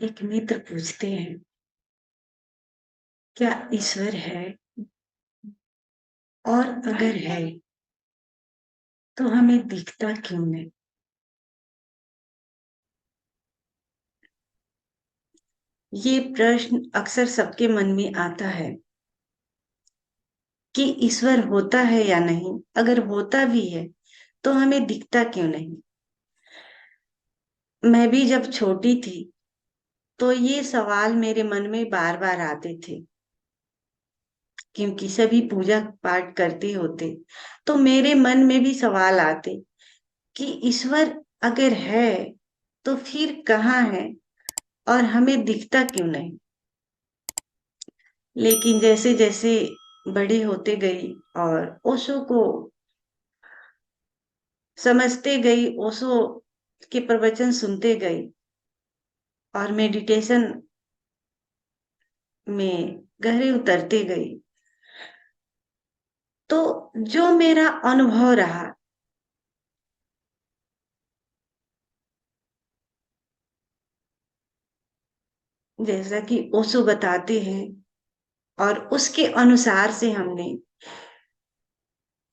एक मित्र पूछते हैं, क्या ईश्वर है? और अगर है तो हमें दिखता क्यों नहीं? ये प्रश्न अक्सर सबके मन में आता है कि ईश्वर होता है या नहीं। अगर होता भी है तो हमें दिखता क्यों नहीं? मैं भी जब छोटी थी तो ये सवाल मेरे मन में बार बार आते थे, क्योंकि सभी पूजा पाठ करते होते। तो मेरे मन में भी सवाल आते कि ईश्वर अगर है तो फिर कहाँ है और हमें दिखता क्यों नहीं? लेकिन जैसे जैसे बड़ी होते गई और ओशो को समझते गई, ओशो के प्रवचन सुनते गई और मेडिटेशन में गहरे उतरते गई, तो जो मेरा अनुभव रहा, जैसा कि ओशो बताते हैं और उसके अनुसार से हमने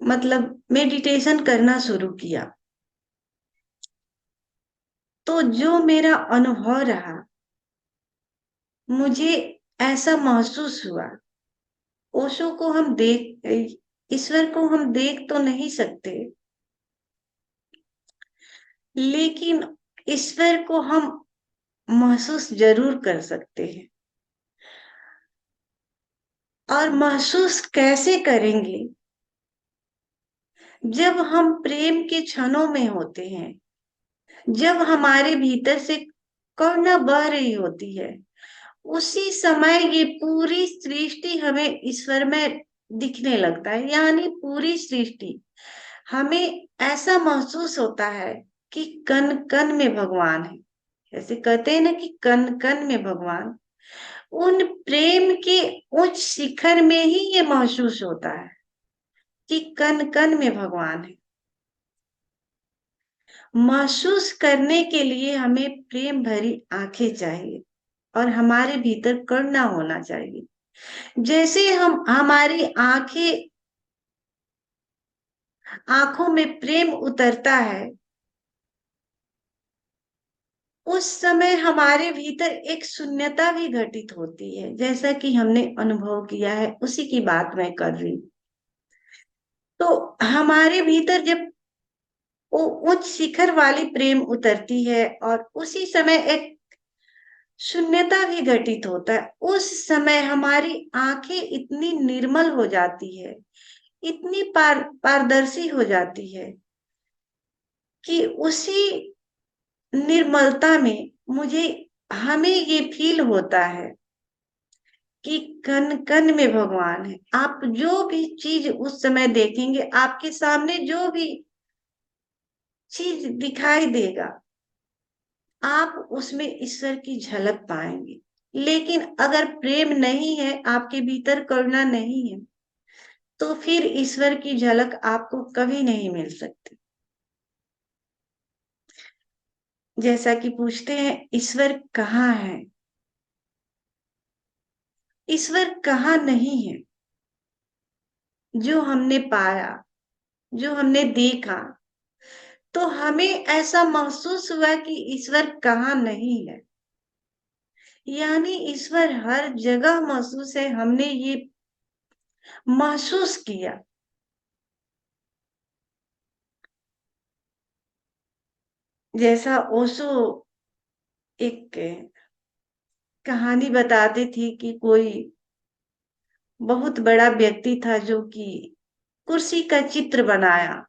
मतलब मेडिटेशन करना शुरू किया, तो जो मेरा अनुभव रहा, मुझे ऐसा महसूस हुआ, ओशो को हम देख ईश्वर को हम देख तो नहीं सकते, लेकिन ईश्वर को हम महसूस जरूर कर सकते हैं। और महसूस कैसे करेंगे? जब हम प्रेम के क्षणों में होते हैं, जब हमारे भीतर से करुणा बह रही होती है, उसी समय ये पूरी सृष्टि हमें ईश्वर में दिखने लगता है। यानी पूरी सृष्टि हमें ऐसा महसूस होता है कि कण कण में भगवान है। जैसे कहते हैं ना कि कण कण में भगवान, उन प्रेम के उच्च शिखर में ही ये महसूस होता है कि कण कण में भगवान है। महसूस करने के लिए हमें प्रेम भरी आंखें चाहिए और हमारे भीतर करुणा होना चाहिए। जैसे हम हमारी आंखों में प्रेम उतरता है, उस समय हमारे भीतर एक शून्यता भी घटित होती है, जैसा कि हमने अनुभव किया है, उसी की बात मैं कर रही हूँ। तो हमारे भीतर जब वो उच्च शिखर वाली प्रेम उतरती है और उसी समय एक शून्यता भी घटित होता है, उस समय हमारी आंखें इतनी निर्मल हो जाती है, इतनी पारदर्शी हो जाती है कि उसी निर्मलता में मुझे हमें ये फील होता है कि कण कण में भगवान है। आप जो भी चीज उस समय देखेंगे, आपके सामने जो भी चीज दिखाई देगा, आप उसमें ईश्वर की झलक पाएंगे। लेकिन अगर प्रेम नहीं है, आपके भीतर करुणा नहीं है, तो फिर ईश्वर की झलक आपको कभी नहीं मिल सकती। जैसा कि पूछते हैं, ईश्वर कहाँ है? ईश्वर कहाँ नहीं है? जो हमने पाया, जो हमने देखा, तो हमें ऐसा महसूस हुआ कि ईश्वर कहाँ नहीं है। यानी ईश्वर हर जगह महसूस है, हमने ये महसूस किया। जैसा ओशो एक कहानी बताती थी कि कोई बहुत बड़ा व्यक्ति था जो कि कुर्सी का चित्र बनाया,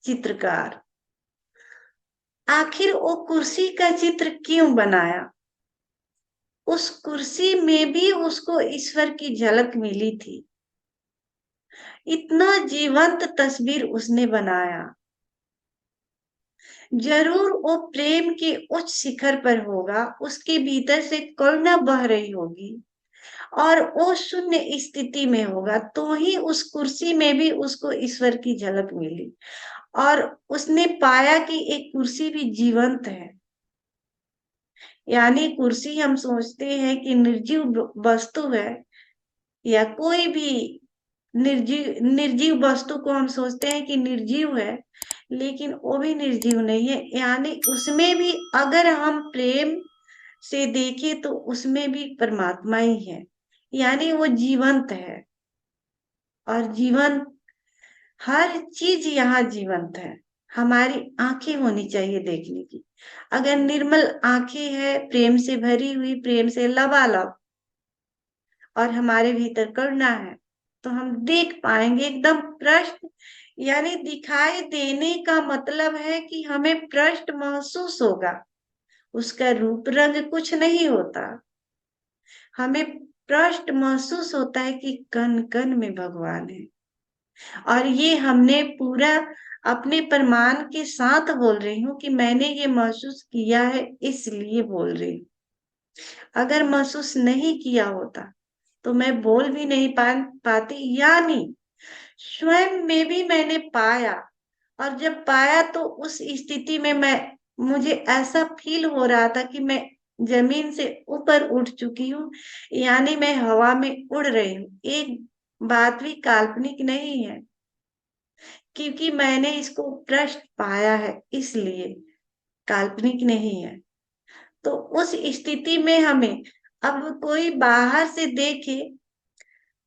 चित्रकार। आखिर वो कुर्सी का चित्र क्यों बनाया? उस कुर्सी में भी उसको ईश्वर की झलक मिली थी। इतना जीवंत तस्वीर उसने बनाया। जरूर वो प्रेम के उच्च शिखर पर होगा, उसके भीतर से करुणा बह रही होगी और वो शून्य स्थिति में होगा, तो ही उस कुर्सी में भी उसको ईश्वर की झलक मिली और उसने पाया कि एक कुर्सी भी जीवंत है। यानी कुर्सी हम सोचते हैं कि निर्जीव वस्तु है, या कोई भी निर्जीव निर्जीव वस्तु को हम सोचते हैं कि निर्जीव है, लेकिन वो भी निर्जीव नहीं है। यानी उसमें भी अगर हम प्रेम से देखें तो उसमें भी परमात्मा ही है, यानी वो जीवंत है। और जीवन, हर चीज यहाँ जीवंत है। हमारी आंखें होनी चाहिए देखने की। अगर निर्मल आंखें है, प्रेम से भरी हुई, प्रेम से लबालब, और हमारे भीतर करुणा है, तो हम देख पाएंगे एकदम प्रश्न। यानी दिखाई देने का मतलब है कि हमें प्रश्न महसूस होगा। उसका रूप रंग कुछ नहीं होता, हमें प्रश्न महसूस होता है कि कण कण में भगवान है। और ये हमने पूरा अपने प्रमाण के साथ बोल रही हूँ कि मैंने ये महसूस किया है, इसलिए बोल रही हूँ। अगर महसूस नहीं किया होता तो मैं बोल भी नहीं पाती। यानी स्वयं में भी मैंने पाया, और जब पाया तो उस स्थिति में मुझे ऐसा फील हो रहा था कि मैं जमीन से ऊपर उठ चुकी हूँ, यानी मैं हवा में उड़ रही हूँ। एक बात भी काल्पनिक नहीं है, क्योंकि मैंने इसको प्रश्न पाया है, इसलिए काल्पनिक नहीं है। तो उस स्थिति में हमें, अब कोई बाहर से देखे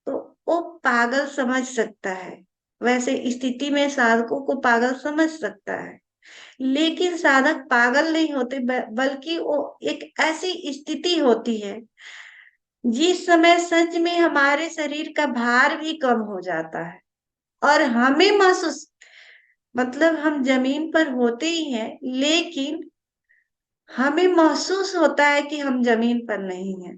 तो वो पागल समझ सकता है, वैसे स्थिति में साधकों को पागल समझ सकता है, लेकिन साधक पागल नहीं होते, बल्कि वो एक ऐसी स्थिति होती है जिस समय सच में हमारे शरीर का भार भी कम हो जाता है, और हमें महसूस, मतलब हम जमीन पर होते ही हैं, लेकिन हमें महसूस होता है कि हम जमीन पर नहीं हैं,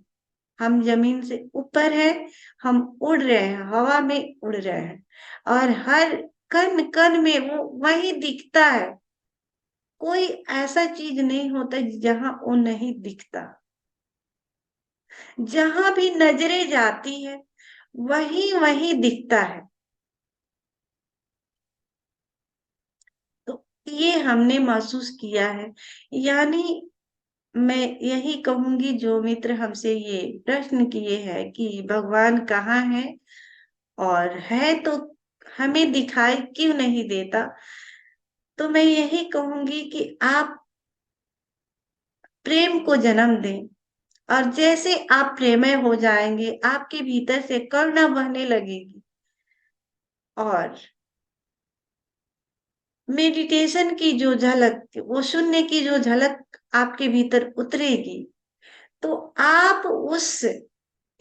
हम जमीन से ऊपर है, हम उड़ रहे हैं, हवा में उड़ रहे हैं। और हर कण कण में वो वही दिखता है। कोई ऐसा चीज नहीं होता जहां वो नहीं दिखता। जहां भी नजरें जाती है वही वही दिखता है। तो ये हमने महसूस किया है। यानी मैं यही कहूंगी, जो मित्र हमसे ये प्रश्न किए हैं कि भगवान कहाँ है, और है तो हमें दिखाई क्यों नहीं देता, तो मैं यही कहूंगी कि आप प्रेम को जन्म दें, और जैसे आप प्रेमय हो जाएंगे आपके भीतर से करुणा बहने लगेगी, और मेडिटेशन की जो झलक, वो शून्य की जो झलक आपके भीतर उतरेगी, तो आप उस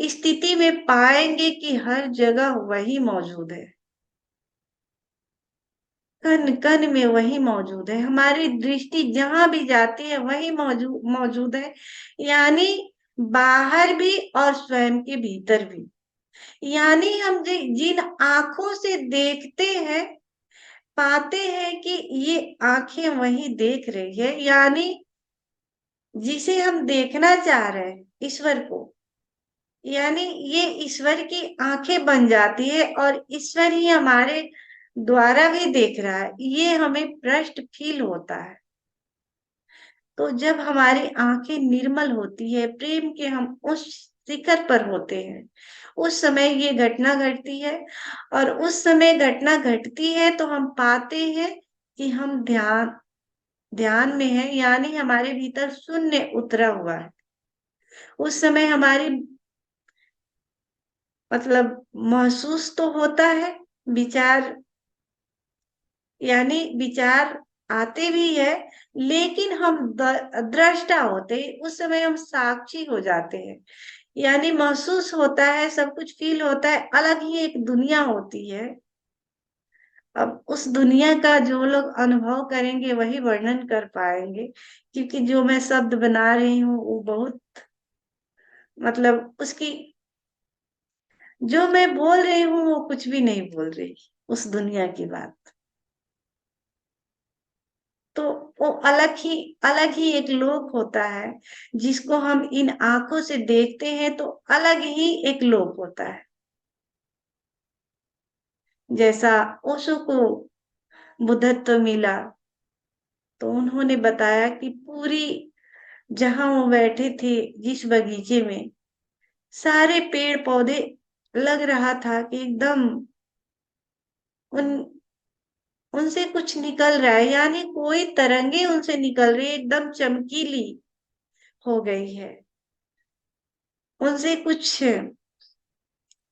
स्थिति में पाएंगे कि हर जगह वही मौजूद है, कण कण में वही मौजूद है, हमारी दृष्टि जहां भी जाती है वही मौजूद है। यानी बाहर भी और स्वयं के भीतर भी। यानी हम जिन आंखों से देखते हैं, पाते हैं कि ये आंखें वही देख रही है, यानी जिसे हम देखना चाह रहे हैं, ईश्वर को, यानी ये ईश्वर की आंखें बन जाती है, और ईश्वर ही हमारे द्वारा भी देख रहा है, ये हमें प्रश्न फील होता है। तो जब हमारी आंखें निर्मल होती है, प्रेम के हम उस शिखर पर होते हैं, उस समय ये घटना घटती है। और उस समय घटना घटती है तो हम पाते हैं कि हम ध्यान ध्यान में है, यानी हमारे भीतर शून्य उतरा हुआ है। उस समय हमारी, मतलब महसूस तो होता है, विचार, यानी विचार आते भी है, लेकिन हम दृष्टा होते हैं, उस समय हम साक्षी हो जाते हैं। यानी महसूस होता है, सब कुछ फील होता है, अलग ही एक दुनिया होती है। अब उस दुनिया का जो लोग अनुभव करेंगे वही वर्णन कर पाएंगे, क्योंकि जो मैं शब्द बना रही हूँ वो बहुत, मतलब उसकी, जो मैं बोल रही हूँ वो कुछ भी नहीं बोल रही उस दुनिया की बात। तो वो अलग ही एक लोक होता है, जिसको हम इन आंखों से देखते हैं तो अलग ही एक लोक होता है। जैसा ओशो को बुद्धत्व मिला, तो उन्होंने बताया कि पूरी जहां वो बैठे थे, जिस बगीचे में, सारे पेड़ पौधे लग रहा था कि एकदम उन उनसे कुछ निकल रहा है, यानी कोई तरंगे उनसे निकल रही है, एकदम चमकीली हो गई है, उनसे कुछ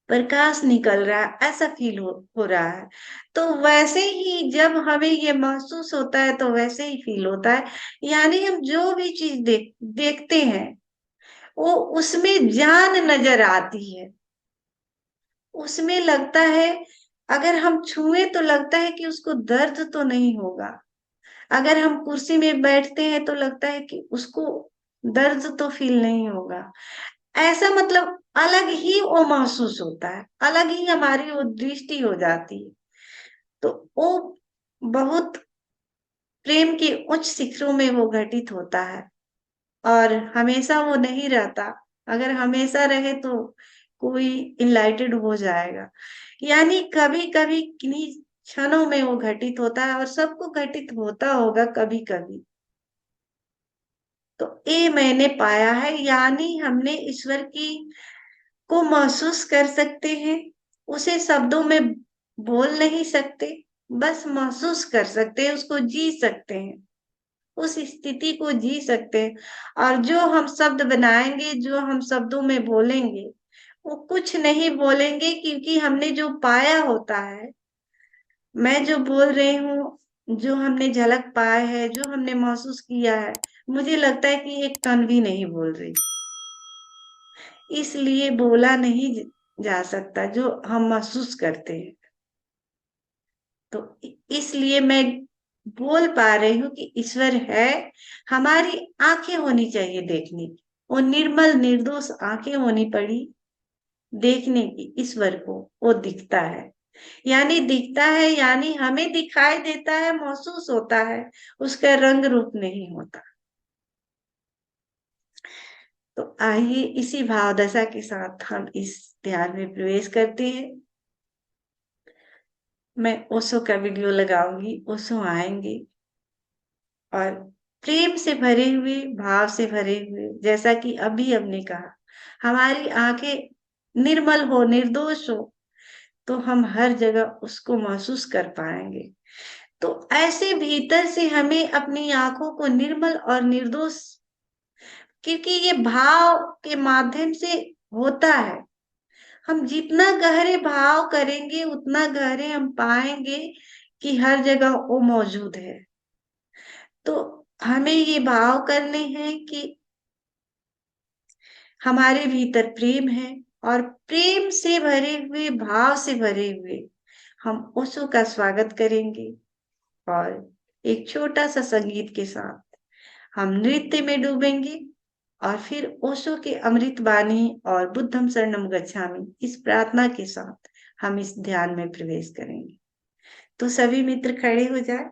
प्रकाश निकल रहा है, ऐसा फील हो रहा है। तो वैसे ही जब हमें ये महसूस होता है तो वैसे ही फील होता है, यानी हम जो भी चीज देखते हैं वो उसमें जान नजर आती है, उसमें लगता है, अगर हम छुए तो लगता है कि उसको दर्द तो नहीं होगा, अगर हम कुर्सी में बैठते हैं तो लगता है कि उसको दर्द तो फील नहीं होगा। ऐसा मतलब अलग ही वो महसूस होता है, अलग ही हमारी वो दृष्टि हो जाती है। तो वो बहुत प्रेम के उच्च शिखरों में वो घटित होता है, और हमेशा वो नहीं रहता। अगर हमेशा रहे तो कोई इनलाइटेड हो जाएगा, यानी कभी कभी किन्हीं क्षणों में वो घटित होता है, और सबको घटित होता होगा कभी कभी। तो ये मैंने पाया है, यानी हमने ईश्वर की को महसूस कर सकते हैं, उसे शब्दों में बोल नहीं सकते, बस महसूस कर सकते हैं, उसको जी सकते हैं, उस स्थिति को जी सकते हैं। और जो हम शब्द बनाएंगे, जो हम शब्दों में बोलेंगे, वो कुछ नहीं बोलेंगे, क्योंकि हमने जो पाया होता है, मैं जो बोल रही हूँ, जो हमने झलक पाया है, जो हमने महसूस किया है, मुझे लगता है कि एक कण भी नहीं बोल रही, इसलिए बोला नहीं जा सकता जो हम महसूस करते हैं। तो इसलिए मैं बोल पा रही हूँ कि ईश्वर है। हमारी आंखें होनी चाहिए देखने की, वो निर्मल निर्दोष आंखें होनी पड़ी देखने की, ईश्वर को वो दिखता है, यानी दिखता है, यानी हमें दिखाई देता है, महसूस होता है, उसका रंग रूप नहीं होता। तो आइए इसी भाव दशा के साथ हम इस ध्यान में प्रवेश करते हैं। मैं ओशो का वीडियो लगाऊंगी, ओशो आएंगे और प्रेम से भरे हुए, भाव से भरे हुए, जैसा कि अभी हमने कहा, हमारी आंखें निर्मल हो, निर्दोष हो, तो हम हर जगह उसको महसूस कर पाएंगे। तो ऐसे भीतर से हमें अपनी आंखों को निर्मल और निर्दोष, क्योंकि ये भाव के माध्यम से होता है, हम जितना गहरे भाव करेंगे उतना गहरे हम पाएंगे कि हर जगह वो मौजूद है। तो हमें ये भाव करने हैं कि हमारे भीतर प्रेम है, और प्रेम से भरे हुए, भाव से भरे हुए हम ओशो का स्वागत करेंगे, और एक छोटा सा संगीत के साथ हम नृत्य में डूबेंगे, और फिर ओशो के अमृत वाणी और बुद्धम शरणम गच्छामि इस प्रार्थना के साथ हम इस ध्यान में प्रवेश करेंगे। तो सभी मित्र खड़े हो जाए।